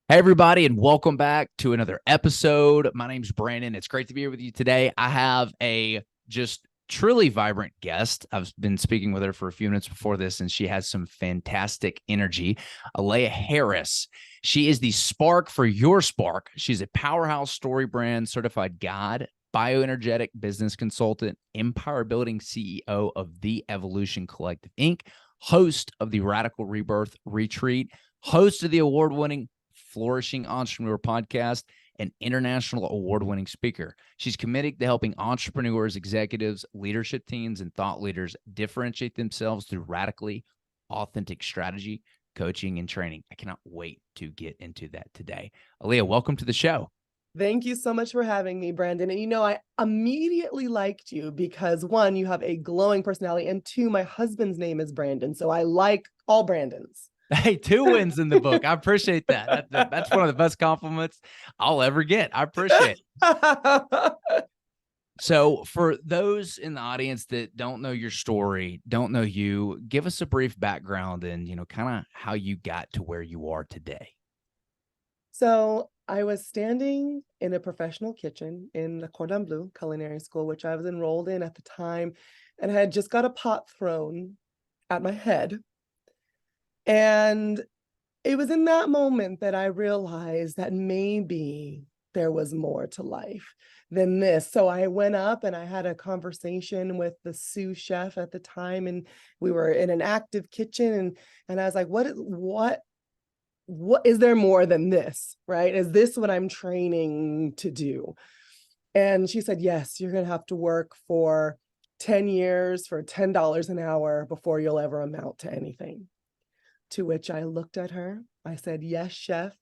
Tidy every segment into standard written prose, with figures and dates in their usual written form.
Hey, everybody, and welcome back to another episode. My name's Brandon. It's great to be here with you today. I have a just truly vibrant guest. I've been speaking with her for a few minutes before this, and she has some fantastic energy. Aleya Harris. She is the spark for your spark. She's a powerhouse story brand certified guide, BioEnergetic Business Consultant, empire building CEO of The Evolution Collective, Inc., host of the Radical Rebirth Retreat, host of the award-winning Flourishing Entrepreneur podcast, and international award-winning speaker. She's committed to helping entrepreneurs, executives, leadership teams, and thought leaders differentiate themselves through radically authentic strategy, coaching, and training. I cannot wait to get into that today. Aleya, welcome to the show. Thank you so much for having me, Brandon. And I immediately liked you because one, you have a glowing personality, and two, my husband's name is Brandon. So I like all Brandons. Hey, 2 wins in the book. I appreciate that. That's one of the best compliments I'll ever get. I appreciate it. So for those in the audience that don't know your story, don't know you, give us a brief background and, kind of how you got to where you are today. So I was standing in a professional kitchen in the Cordon Bleu Culinary School, which I was enrolled in at the time, and I had just got a pot thrown at my head. And it was in that moment that I realized that maybe there was more to life than this. So I went up and I had a conversation with the sous chef at the time, and we were in an active kitchen, and I was like, what is there more than this, right? Is this what I'm training to do? And she said, yes, you're going to have to work for 10 years for $10 an hour before you'll ever amount to anything. To which I looked at her. I said, yes, chef.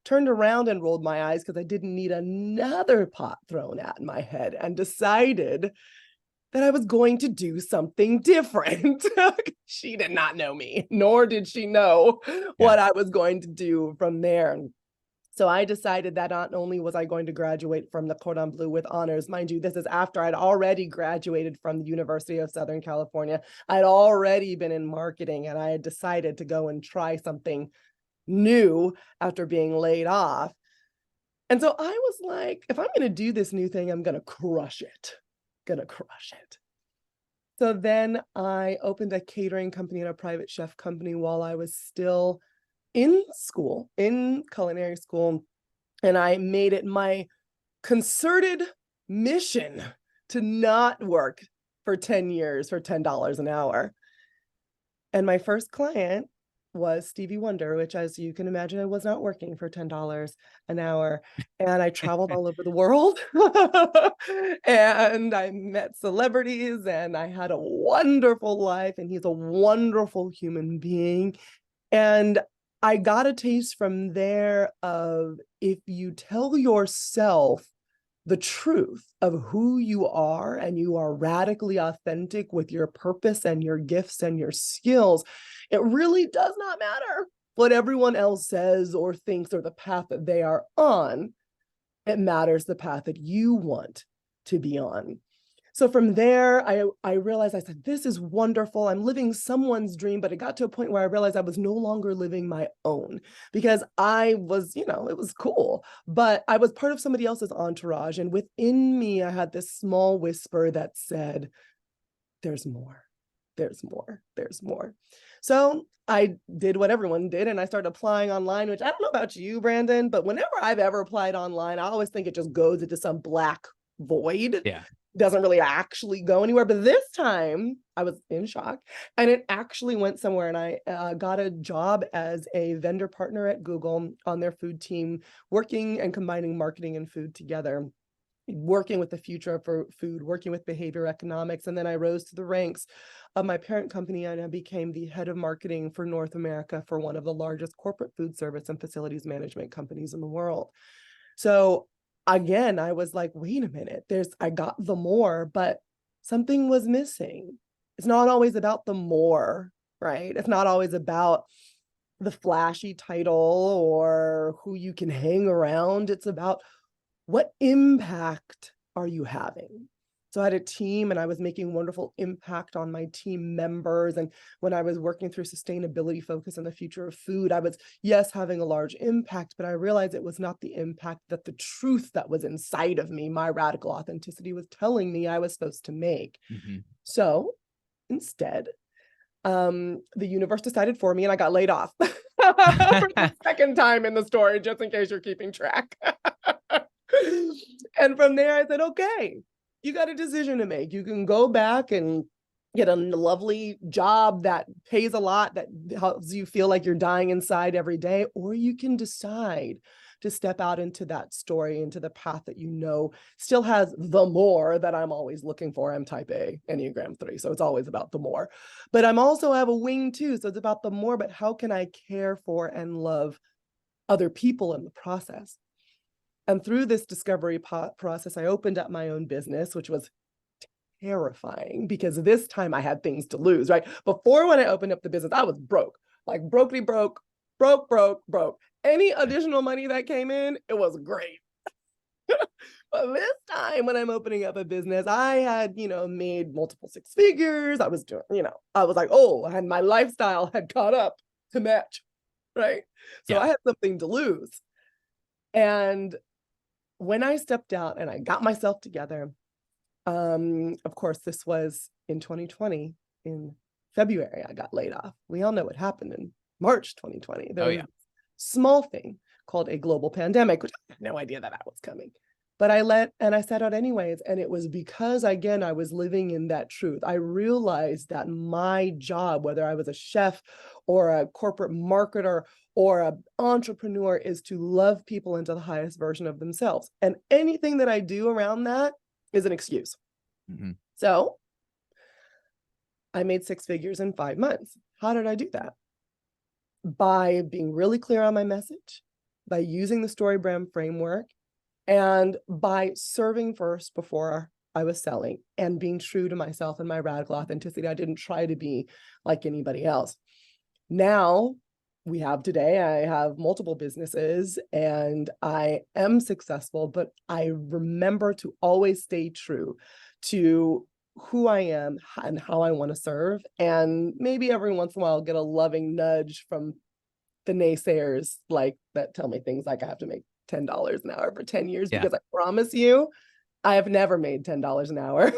Turned around and rolled my eyes because I didn't need another pot thrown at my head, and decided that I was going to do something different. She did not know me, nor did she know what I was going to do from there. So I decided that not only was I going to graduate from the Cordon Bleu with honors, mind you, this is after I'd already graduated from the University of Southern California. I'd already been in marketing, and I had decided to go and try something new after being laid off. And so I was like, if I'm going to do this new thing, I'm going to crush it. So then I opened a catering company and a private chef company while I was still in school, in culinary school. And I made it my concerted mission to not work for 10 years for $10 an hour. And my first client was Stevie Wonder, which, as you can imagine, I was not working for $10 an hour. And I traveled all over the world and I met celebrities, and I had a wonderful life, and he's a wonderful human being. And I got a taste from there of, if you tell yourself the truth of who you are, and you are radically authentic with your purpose and your gifts and your skills, it really does not matter what everyone else says or thinks or the path that they are on. It matters the path that you want to be on. So from there, I realized, I said, this is wonderful. I'm living someone's dream, but it got to a point where I realized I was no longer living my own, because I was, it was cool, but I was part of somebody else's entourage. And within me, I had this small whisper that said, there's more, there's more, there's more. So I did what everyone did, and I started applying online, which I don't know about you, Brandon, but whenever I've ever applied online, I always think it just goes into some black void. Yeah. Doesn't really actually go anywhere. But this time I was in shock, and it actually went somewhere. And I got a job as a vendor partner at Google on their food team, working and combining marketing and food together, working with the future for food, working with behavior economics. And then I rose to the ranks of my parent company, and I became the head of marketing for North America for one of the largest corporate food service and facilities management companies in the world. So again, I was like, wait a minute, I got the more, but something was missing. It's not always about the more, right? It's not always about the flashy title or who you can hang around. It's about, what impact are you having? So I had a team and I was making wonderful impact on my team members. And when I was working through sustainability focus on the future of food, I was, yes, having a large impact, but I realized it was not the impact that the truth that was inside of me, my radical authenticity, was telling me I was supposed to make. Mm-hmm. So instead, the universe decided for me and I got laid off for the second time in the story, just in case you're keeping track. And from there, I said, okay, you got a decision to make. You can go back and get a lovely job that pays a lot, that helps you feel like you're dying inside every day, or you can decide to step out into that story, into the path that you know still has the more that I'm always looking for. I'm type A, Enneagram 3, so it's always about the more. But I'm also have a wing too, so it's about the more, but how can I care for and love other people in the process? And through this discovery process, I opened up my own business, which was terrifying because this time I had things to lose, right? Before, when I opened up the business, I was broke, like brokey broke. Any additional money that came in, it was great. But this time when I'm opening up a business, I had, made multiple six figures. I was doing, I was like, oh, and my lifestyle had caught up to match, right? So I had something to lose. And when I stepped out and I got myself together, of course, this was in 2020, in February, I got laid off. We all know what happened in March 2020. There was a small thing called a global pandemic, which I had no idea that was coming. But I set out anyways. And it was because, again, I was living in that truth. I realized that my job, whether I was a chef or a corporate marketer or an entrepreneur, is to love people into the highest version of themselves. And anything that I do around that is an excuse. Mm-hmm. So I made six figures in 5 months. How did I do that? By being really clear on my message, by using the story brand framework, and by serving first before I was selling, and being true to myself and my radical authenticity. I didn't try to be like anybody else. Now today, I have multiple businesses and I am successful, but I remember to always stay true to who I am and how I want to serve. And maybe every once in a while get a loving nudge from the naysayers, like that tell me things like I have to make $10 an hour for 10 years, because I promise you, I have never made $10 an hour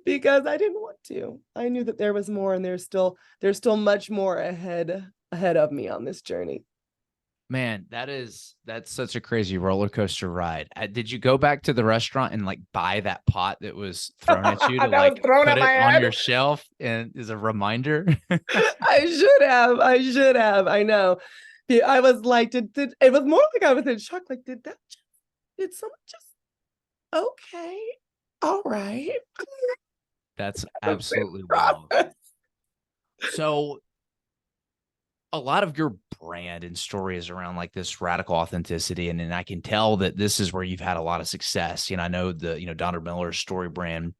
because I didn't want to. I knew that there was more, and there's still much more ahead of me on this journey. Man, that's such a crazy roller coaster ride. Did you go back to the restaurant and like buy that pot that was thrown at you to like put it on your shelf and as a reminder? I should have. I know. I was like, it was more like I was in shock. Like, did someone just, okay, all right. That's absolutely wild. So a lot of your brand and story is around like this radical authenticity. And I can tell that this is where you've had a lot of success. I know Donner Miller's story brand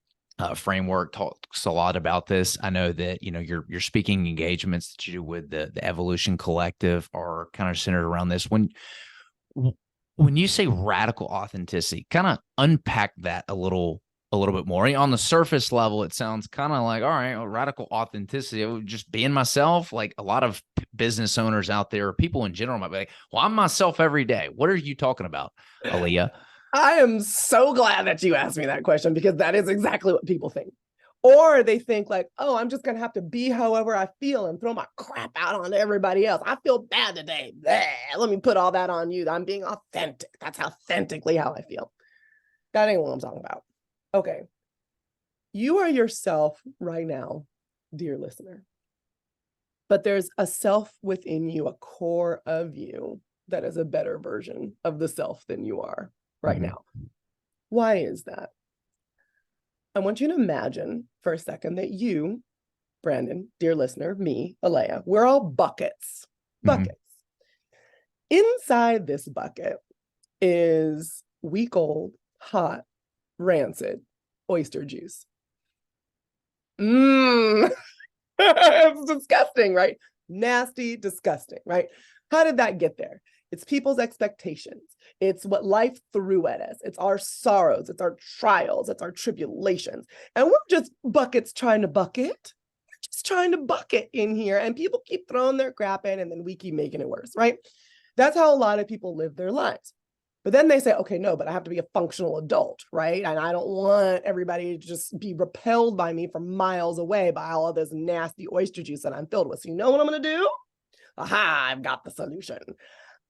framework talks a lot about this. I know that, your speaking engagements that you do with the Evolution Collective are kind of centered around this. When you say radical authenticity, kind of unpack that a little bit more. On the surface level, it sounds kind of like, all right, well, radical authenticity, just being myself. Like a lot of business owners out there, people in general might be like, well, I'm myself every day. What are you talking about, Aleya? I am so glad that you asked me that question, because that is exactly what people think. Or they think like, oh, I'm just going to have to be however I feel and throw my crap out on everybody else. I feel bad today. Bleh, let me put all that on you. I'm being authentic. That's authentically how I feel. That ain't what I'm talking about. Okay. You are yourself right now, dear listener. But there's a self within you, a core of you that is a better version of the self than you are right now. Why is that? I want you to imagine for a second that you, Brandon, dear listener, me, Aleya, we're all buckets. Inside this bucket is week old, hot, rancid oyster juice. It's disgusting, right? nasty, disgusting, right? How did that get there? It's people's expectations. It's what life threw at us. It's our sorrows. It's our trials. It's our tribulations. And we're just buckets trying to bucket. We're just trying to bucket in here. And people keep throwing their crap in, and then we keep making it worse, right? That's how a lot of people live their lives. But then they say, okay, no, but I have to be a functional adult, right? And I don't want everybody to just be repelled by me from miles away by all of this nasty oyster juice that I'm filled with. So you know what I'm going to do? Aha, I've got the solution.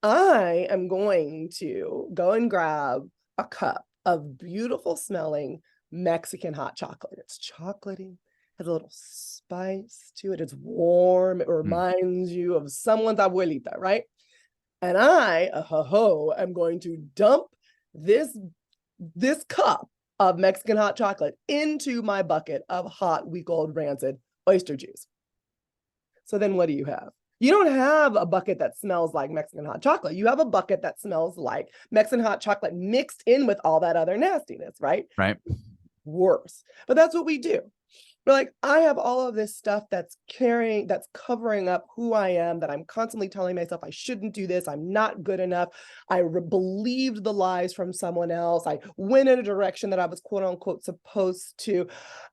I am going to go and grab a cup of beautiful smelling Mexican hot chocolate. It's chocolatey, has a little spice to it. It's warm. It reminds you of someone's abuelita, right? And I, am going to dump this cup of Mexican hot chocolate into my bucket of hot, week-old, rancid oyster juice. So then what do you have? You don't have a bucket that smells like Mexican hot chocolate. You have a bucket that smells like Mexican hot chocolate mixed in with all that other nastiness, right? Right. Worse. But that's what we do. We're like, I have all of this stuff that's covering up who I am, that I'm constantly telling myself I shouldn't do this. I'm not good enough. I believed the lies from someone else. I went in a direction that I was quote unquote supposed to.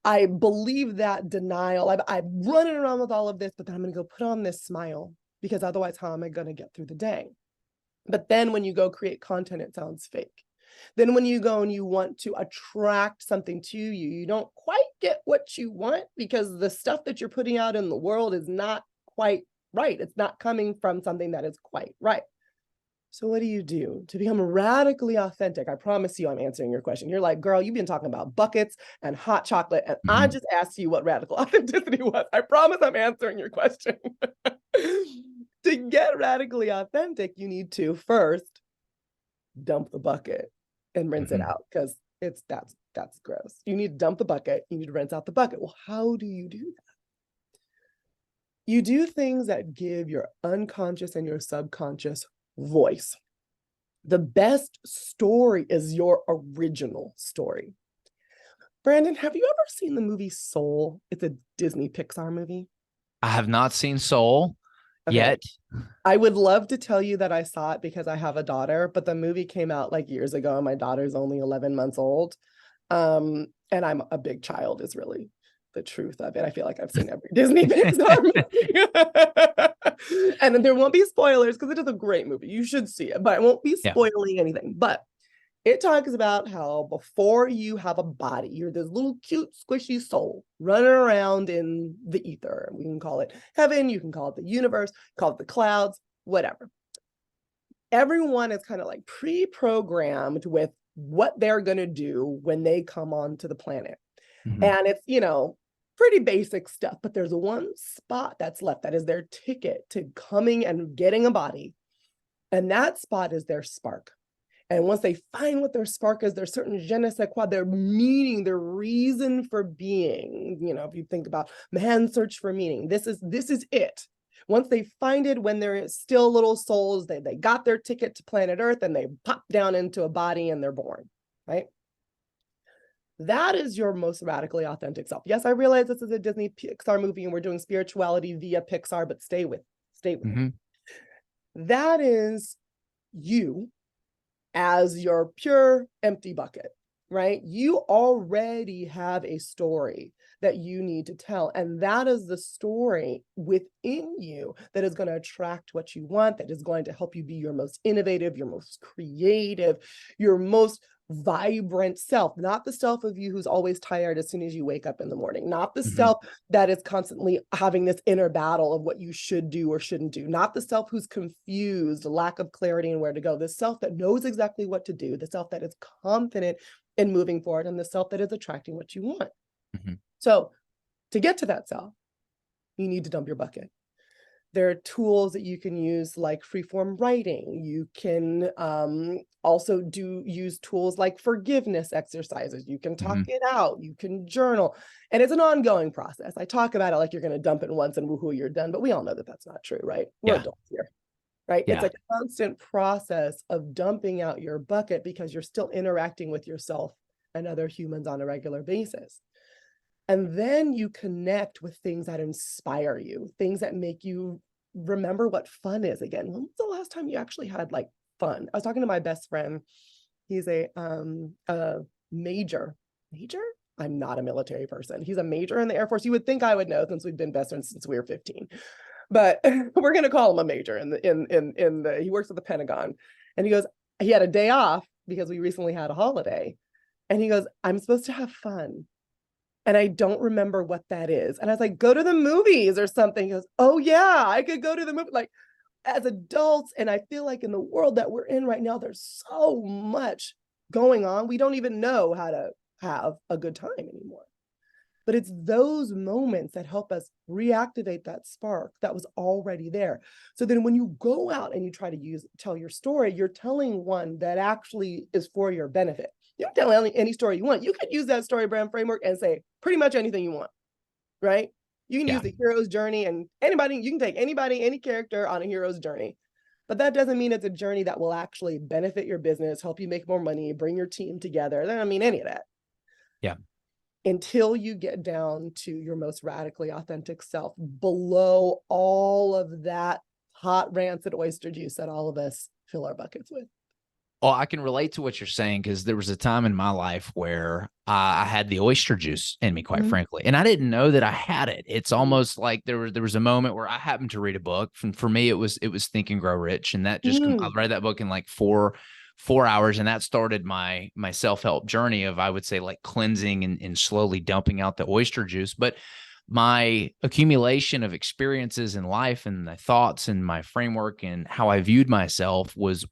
I believe that denial. I'm running around with all of this, but then I'm going to go put on this smile, because otherwise, how am I going to get through the day? But then when you go create content, it sounds fake. Then when you go and you want to attract something to you, you don't quite get what you want, because the stuff that you're putting out in the world is not quite right. It's not coming from something that is quite right. So what do you do to become radically authentic? I promise you I'm answering your question. You're like, girl, you've been talking about buckets and hot chocolate, and I just asked you what radical authenticity was. I promise I'm answering your question. To get radically authentic, you need to first dump the bucket and rinse it out, because that's gross. You need to dump the bucket. You need to rinse out the bucket. Well, how do you do that? You do things that give your unconscious and your subconscious voice. The best story is your original story. Brandon, have you ever seen the movie Soul? It's a Disney Pixar movie. I have not seen Soul yet. I would love to tell you that I saw it because I have a daughter, but the movie came out like years ago and my daughter's only 11 months old. And I'm a big child is really the truth of it. I feel like I've seen every Disney Pixar movie. And there won't be spoilers because it is a great movie. You should see it, but I won't be spoiling anything. But it talks about how before you have a body, you're this little cute, squishy soul running around in the ether. We can call it heaven, you can call it the universe, call it the clouds, whatever. Everyone is kind of like pre-programmed with what they're going to do when they come onto the planet. And it's, pretty basic stuff, but there's one spot that's left that is their ticket to coming and getting a body. And that spot is their spark. And once they find what their spark is, their certain je ne sais quoi, their meaning, their reason for being, if you think about man's search for meaning, this is it. Once they find it, when they're still little souls, they got their ticket to planet Earth and they pop down into a body and they're born, right? That is your most radically authentic self. Yes, I realize this is a Disney Pixar movie and we're doing spirituality via Pixar, but stay with me. That is you as your pure empty bucket, right? You already have a story that you need to tell. And that is the story within you that is going to attract what you want, that is going to help you be your most innovative, your most creative, your most vibrant self, not the self of you who's always tired as soon as you wake up in the morning, not the self that is constantly having this inner battle of what you should do or shouldn't do, not the self who's confused, lack of clarity and where to go, the self that knows exactly what to do, the self that is confident in moving forward, and the self that is attracting what you want. So to get to that self, you need to dump your bucket. There are tools that you can use like freeform writing. You can also use tools like forgiveness exercises. You can talk it out. You can journal. And it's an ongoing process. I talk about it like you're going to dump it once and woohoo, you're done. But we all know that that's not true, right? We're adults here, right? It's a constant process of dumping out your bucket because you're still interacting with yourself and other humans on a regular basis. And then you connect with things that inspire you, things that make you remember what fun is again. When was the last time you actually had like fun? I was talking to my best friend. He's a major. I'm not a military person. He's a major in the Air Force. You would think I would know since we've been best friends since we were 15. But we're going to call him a major he works at the Pentagon. And he goes, he had a day off because we recently had a holiday. And he goes, I'm supposed to have fun. And I don't remember what that is. And I was like, go to the movies or something. He goes, oh yeah, I could go to the movie. Like, as adults, and I feel like in the world that we're in right now, there's so much going on. We don't even know how to have a good time anymore. But it's those moments that help us reactivate that spark that was already there. So then when you go out and you try to tell your story, you're telling one that actually is for your benefit. You can tell any story you want. You could use that story brand framework and say pretty much anything you want, right? You can use the hero's journey, and you can take anybody, any character on a hero's journey. But that doesn't mean it's a journey that will actually benefit your business, help you make more money, bring your team together. That doesn't mean any of that. Yeah. Until you get down to your most radically authentic self, below all of that hot, rancid oyster juice that all of us fill our buckets with. Well, I can relate to what you're saying, because there was a time in my life where I had the oyster juice in me, quite frankly, and I didn't know that I had it. It's almost like there was a moment where I happened to read a book. And for me, it was Think and Grow Rich, and that just I read that book in like four hours, and that started my self-help journey of, I would say, like cleansing and slowly dumping out the oyster juice. But my accumulation of experiences in life and the thoughts and my framework and how I viewed myself was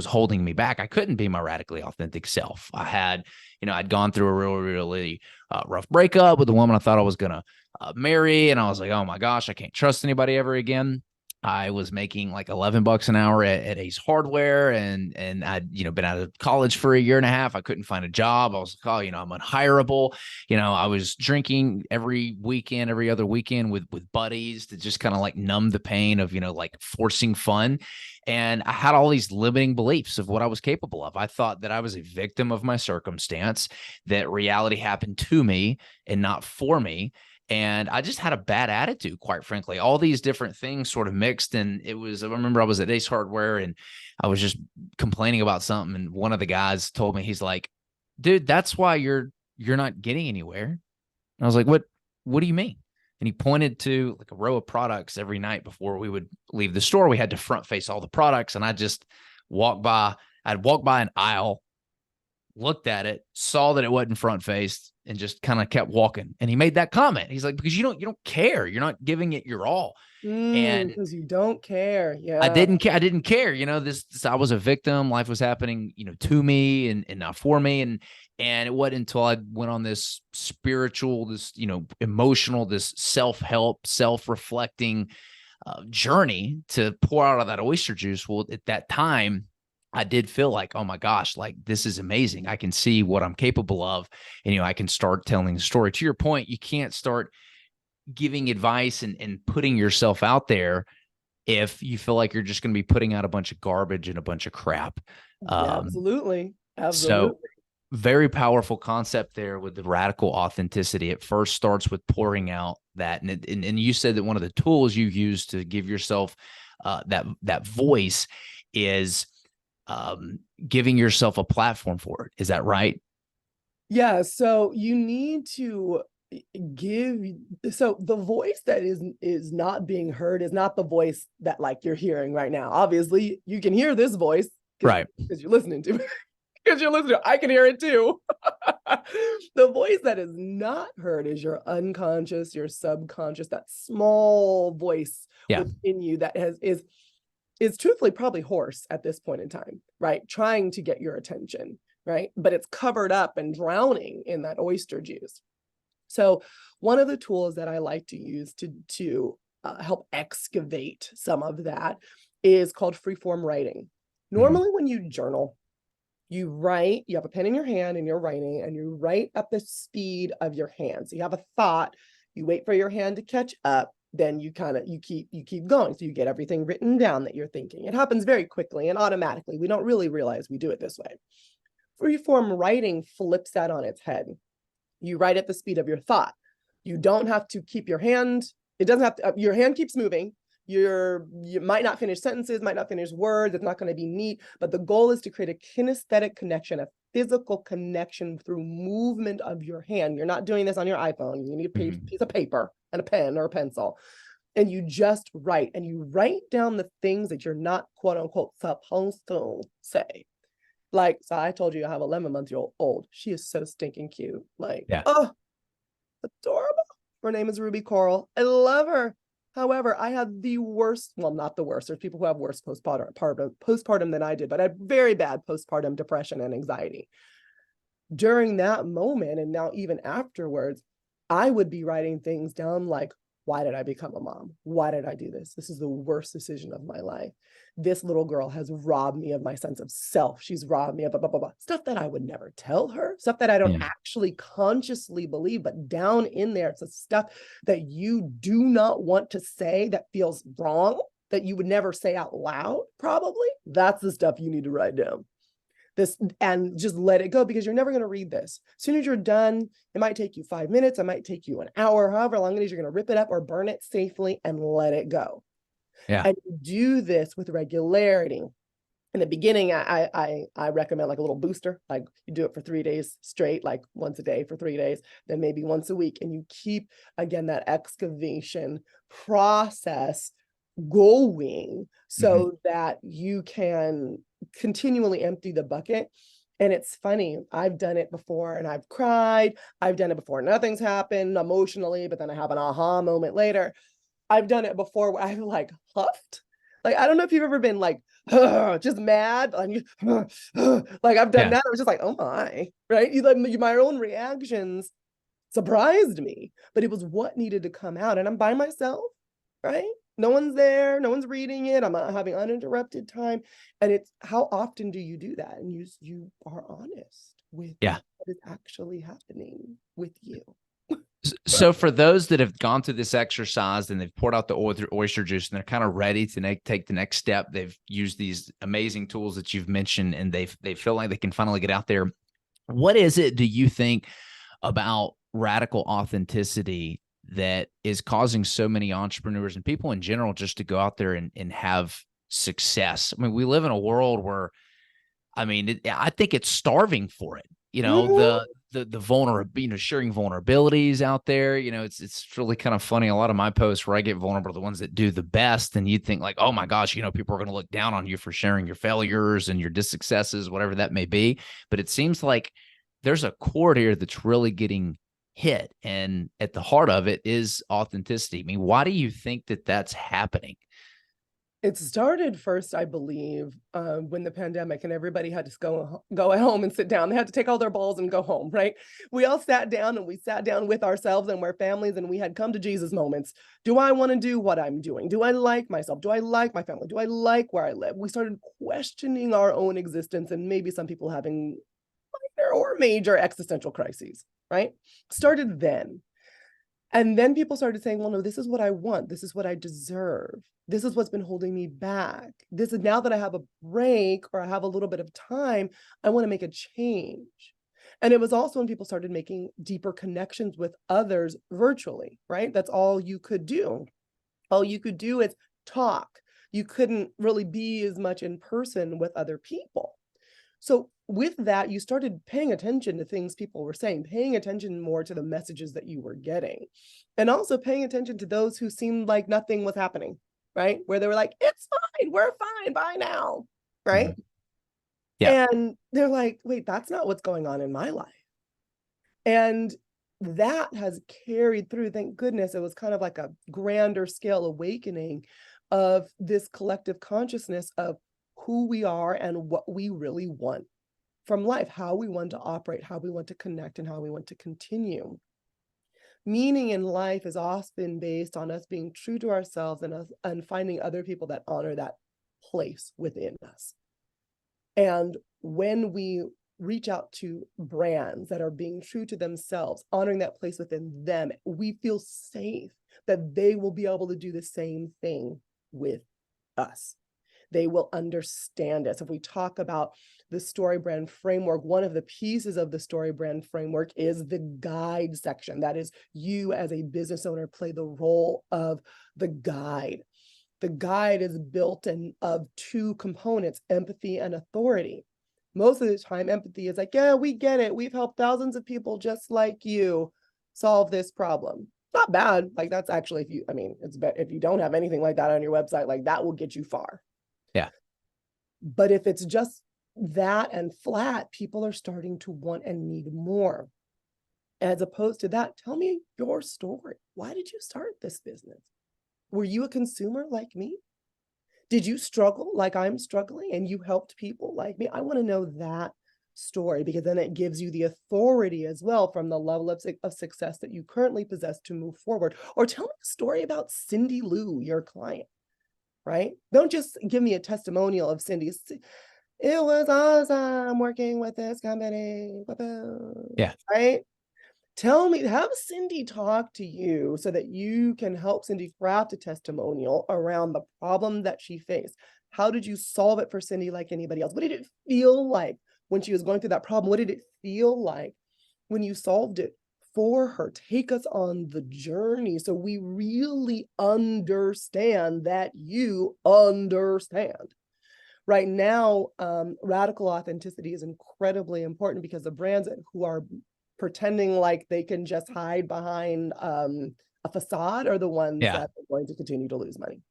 holding me back. I couldn't be my radically authentic self. I had, I'd gone through a really rough breakup with a woman I thought I was going to marry. And I was like, oh my gosh, I can't trust anybody ever again. I was making like $11 an hour at Ace Hardware, and I'd been out of college for a year and a half. I couldn't find a job. I was like, oh, I'm unhireable. I was drinking every other weekend with buddies to just kind of like numb the pain of like forcing fun. And I had all these limiting beliefs of what I was capable of. I thought that I was a victim of my circumstance, that reality happened to me and not for me. And I just had a bad attitude, quite frankly. All these different things sort of mixed. And I remember I was at Ace Hardware and I was just complaining about something. And one of the guys told me, he's like, dude, that's why you're not getting anywhere. And I was like, what do you mean? And he pointed to like a row of products every night before we would leave the store. We had to front face all the products. And I just I'd walk by an aisle, looked at it, saw that it wasn't front faced, and just kind of kept walking. And he made that comment. He's like, because you don't care. You're not giving it your all. And because you don't care. Yeah. I didn't care. This I was a victim. Life was happening, to me and not for me. And it wasn't until I went on this spiritual, this, emotional, this self-help, self-reflecting journey to pour out of that oyster juice. Well, at that time, I did feel like, oh my gosh, like this is amazing. I can see what I'm capable of. And, I can start telling the story. To your point, you can't start giving advice and putting yourself out there if you feel like you're just going to be putting out a bunch of garbage and a bunch of crap. Absolutely. So very powerful concept there with the radical authenticity. It first starts with pouring out that. And you said that one of the tools you use to give yourself that voice is giving yourself a platform for it. Is that right? Yeah. So you need to so the voice that is not being heard is not the voice that like you're hearing right now. Obviously you can hear this voice, right? Because you're listening to it. I can hear it too. The voice that is not heard is your unconscious, your subconscious, that small voice within you that is truthfully probably hoarse at this point in time, right? Trying to get your attention, right? But it's covered up and drowning in that oyster juice. So one of the tools that I like to use to help excavate some of that is called freeform writing. Normally when you journal, you write, you have a pen in your hand and you're writing, and you write at the speed of your hand. So you have a thought, you wait for your hand to catch up, then you keep going. So you get everything written down that you're thinking. It happens very quickly and automatically. We don't really realize we do it this way. Freeform writing flips that on its head. You write at the speed of your thought. You don't have to keep your hand. It doesn't have to, your hand keeps moving. You might not finish sentences, might not finish words. It's not going to be neat, but the goal is to create a kinesthetic connection, a physical connection through movement of your hand. You're not doing this on your iPhone. You need a piece of paper and a pen or a pencil. And you just write, and you write down the things that you're not, quote unquote, supposed to say. Like, so I told you I have 11-month-old. She is so stinking cute. Like, oh, adorable. Her name is Ruby Coral. I love her. However, I had the worst, well, not the worst. There's people who have worse postpartum than I did, but I had very bad postpartum depression and anxiety. During that moment, and now even afterwards, I would be writing things down like, why did I become a mom? Why did I do this? This is the worst decision of my life. This little girl has robbed me of my sense of self. She's robbed me of blah, blah, blah, blah. Stuff that I would never tell her, stuff that I don't actually consciously believe, but down in there, it's the stuff that you do not want to say that feels wrong, that you would never say out loud, probably. That's the stuff you need to write down. And just let it go, because you're never going to read this. As soon as you're done, it might take you 5 minutes, it might take you an hour, however long it is, you're going to rip it up or burn it safely and let it go. Yeah. And you do this with regularity. In the beginning, I recommend like a little booster, like you do it for 3 days straight, like once a day for 3 days, then maybe once a week. And you keep, again, that excavation process going so that you can continually empty the bucket. And it's funny, I've done it before and I've cried. I've done it before, nothing's happened emotionally, but then I have an aha moment later. I've done it before where I've like huffed. Like, I don't know if you've ever been like, just mad. And like I've done that. I was just like, oh my, right? My own reactions surprised me, but it was what needed to come out. And I'm by myself, right? No one's there. No one's reading it. I'm having uninterrupted time. And it's, how often do you do that? And you are honest with what is actually happening with you. So for those that have gone through this exercise and they've poured out the oyster juice and they're kind of ready to take the next step, they've used these amazing tools that you've mentioned and they feel like they can finally get out there. What is it, do you think, about radical authenticity that is causing so many entrepreneurs and people in general just to go out there and have success? I mean, we live in a world where, I mean, I think it's starving for it. You know, the vulnerable, sharing vulnerabilities out there, it's really kind of funny. A lot of my posts where I get vulnerable are the ones that do the best. And you'd think like, oh my gosh, people are going to look down on you for sharing your failures and your successes, whatever that may be. But it seems like there's a chord here that's really getting hit. And at the heart of it is authenticity. I mean, why do you think that that's happening? It started first, I believe, when the pandemic and everybody had to go at home and sit down. They had to take all their balls and go home, right? We all sat down and we sat down with ourselves and we're families and we had come to Jesus moments. Do I want to do what I'm doing? Do I like myself? Do I like my family? Do I like where I live? We started questioning our own existence and maybe some people having minor or major existential crises, right? Started then. And then people started saying, well, no, this is what I want. This is what I deserve. This is what's been holding me back. This is now that I have a break or I have a little bit of time, I want to make a change. And it was also when people started making deeper connections with others virtually, right? That's all you could do. All you could do is talk. You couldn't really be as much in person with other people. So with that, you started paying attention to things people were saying, paying attention more to the messages that you were getting, and also paying attention to those who seemed like nothing was happening, right? Where they were like, it's fine, we're fine, bye now, right? Yeah. And they're like, wait, that's not what's going on in my life. And that has carried through. Thank goodness it was kind of like a grander scale awakening of this collective consciousness of who we are and what we really want from life, how we want to operate, how we want to connect, and how we want to continue. Meaning in life is often based on us being true to ourselves and finding other people that honor that place within us. And when we reach out to brands that are being true to themselves, honoring that place within them, we feel safe that they will be able to do the same thing with us. They will understand us. If we talk about the story brand framework, one of the pieces of the story brand framework is the guide section. That is, you as a business owner play the role of the guide. The guide is built of two components, empathy and authority. Most of the time, empathy is like, yeah, we get it. We've helped thousands of people just like you solve this problem. Not bad. Like that's actually, it's better if you don't have anything like that on your website, like that will get you far. Yeah. But if it's just that and flat, people are starting to want and need more. As opposed to that, tell me your story. Why did you start this business? Were you a consumer like me? Did you struggle like I'm struggling and you helped people like me? I want to know that story, because then it gives you the authority as well from the level of success that you currently possess to move forward. Or tell me a story about Cindy Lou, your client, right? Don't just give me a testimonial of Cindy's. It was awesome working with this company. Yeah. Right? Tell me, have Cindy talk to you so that you can help Cindy craft a testimonial around the problem that she faced. How did you solve it for Cindy like anybody else? What did it feel like when she was going through that problem? What did it feel like when you solved it for her? Take us on the journey so we really understand that you understand. Right now, radical authenticity is incredibly important, because the brands who are pretending like they can just hide behind a facade are the ones that are going to continue to lose money.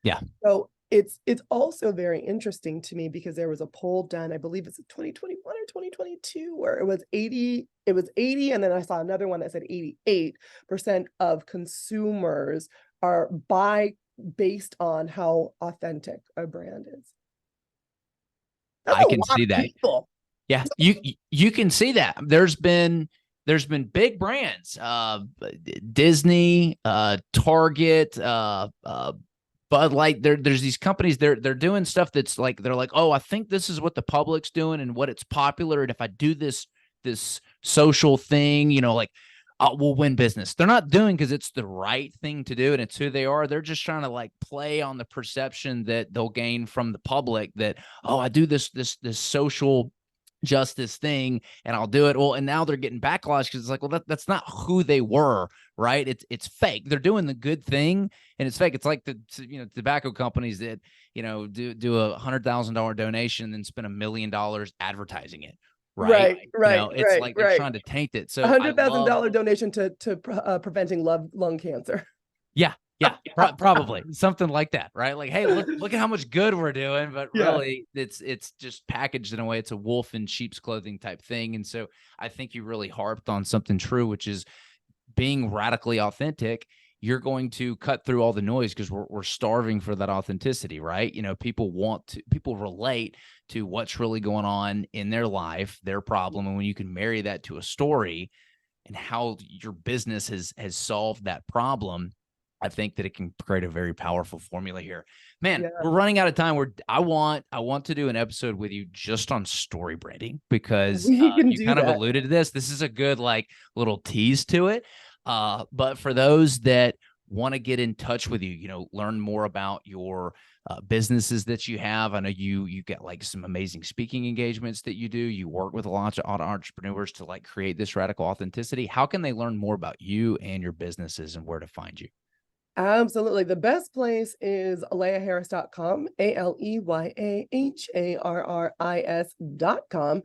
Yeah. So it's also very interesting to me, because there was a poll done, I believe it's 2021 or 2022, where it was 80, and then I saw another one that said 88% of consumers are based on how authentic a brand is. That's I can see that. People. Yeah, you can see that. There's been big brands, Disney, Target, Bud Light. There's these companies. They're doing stuff that's like, they're like, oh, I think this is what the public's doing and what it's popular, and if I do this social thing, like, we'll win business. They're not doing because it's the right thing to do and it's who they are. They're just trying to like play on the perception that they'll gain from the public that, oh, I do this social justice thing and I'll do it. Well, and now they're getting backlash because it's like, well, that's not who they were, right? It's fake. They're doing the good thing and it's fake. It's like the tobacco companies that do $100,000 donation and then spend $1 million advertising it. Right. It's like they're trying to taint it. So $100,000 donation to preventing lung cancer. Yeah. Probably something like that, right? Like, hey, look at how much good we're doing, but really it's just packaged in a way. It's a wolf in sheep's clothing type thing. And so I think you really harped on something true, which is being radically authentic. You're going to cut through all the noise because we're starving for that authenticity, right? People relate to what's really going on in their life, their problem. And when you can marry that to a story and how your business has solved that problem, I think that it can create a very powerful formula here. Man, we're running out of time. I want to do an episode with you just on story branding, because you kind of alluded to this. This is a good little tease to it. But for those that want to get in touch with you, learn more about your businesses that you have. I know you get some amazing speaking engagements that you do. You work with a lot of entrepreneurs to create this radical authenticity. How can they learn more about you and your businesses and where to find you? Absolutely. The best place is aleyaharris.com, ALEYAHARRIS.com.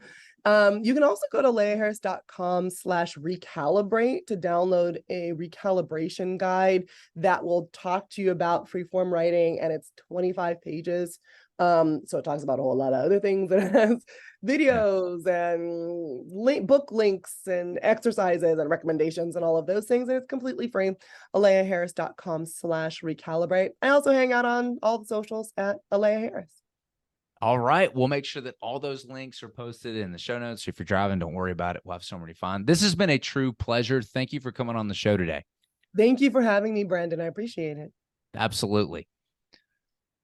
You can also go to aleyaharris.com/recalibrate to download a recalibration guide that will talk to you about freeform writing, and it's 25 pages. So it talks about a whole lot of other things. It has videos and book links and exercises and recommendations and all of those things. And it's completely free. aleyaharris.com/recalibrate. I also hang out on all the socials at Aleya Harris. All right. We'll make sure that all those links are posted in the show notes. If you're driving, don't worry about it. We'll have so many fun. This has been a true pleasure. Thank you for coming on the show today. Thank you for having me, Brandon. I appreciate it. Absolutely.